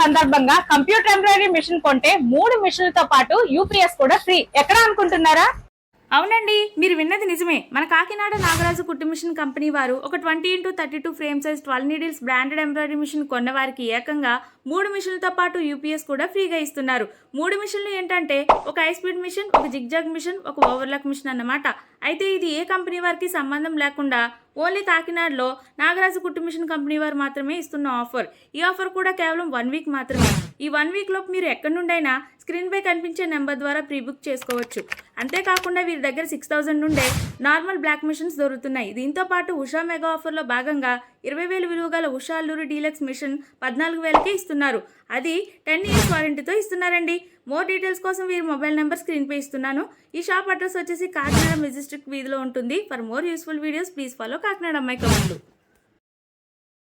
సందర్భంగా computer embroidery machine కొంటే 3 మిషన్లతో పాటు యూపీఎస్ కూడా ఫ్రీ. ఎక్కడ అనుకుంటున్నారా? అవునండి, మీరు విన్నది నిజమే. మన కాకినాడ నాగరాజు కుట్టు మిషన్ కంపెనీ వారు ఒక 20x32 frame size 12 needles branded embroidery machine కొన్న వారికి ఏకంగా 3 మిషన్లతో పాటు యూపీఎస్ కూడా ఫ్రీగా ఇస్తున్నారు. 3 మిషన్లు ఏంటంటే ఒక హై స్పీడ్ మిషన్, ఒక జిగ్జాగ్ మిషన్, ఒక ఓవర్లాక్ మిషన్ అన్నమాట. అయితే ఇది ఏ కంపెనీ వారికి సంబంధం లేకుండా ఓన్లీ కాకినాడలో నాగరాజు కుట్టు మిషన్ కంపెనీ వారు మాత్రమే ఇస్తున్న ఆఫర్. ఈ ఆఫర్ కూడా కేవలం 1 వీక్ మాత్రమే. ఈ 1 వీక్ లోపు మీరు ఎక్కడి నుండైనా స్క్రీన్ పై కనిపించే నెంబర్ ద్వారా ప్రీ బుక్ చేసుకోవచ్చు. అంతేకాకుండా వీరి దగ్గర 6000 నుండే నార్మల్ బ్లాక్ మిషన్స్ దొరుకుతున్నాయి. దీంతో పాటు ఉషా మెగా ఆఫర్లో భాగంగా 20,000 విలువ గల ఉషా అల్లూరి డీలక్స్ మిషన్ 14,000కే ఇస్తున్నారు. అది 10 years వారంటీతో ఇస్తున్నారండి. మోర్ డీటెయిల్స్ కోసం వీరి మొబైల్ నెంబర్ స్క్రీన్ పై ఇస్తున్నాను. ఈ షాప్ అడ్రస్ వచ్చేసి కాకినాడ మెజెస్టిక్ వీధిలో ఉంటుంది. For more useful videos please follow Kakinada అమ్మాయి కబుర్లు.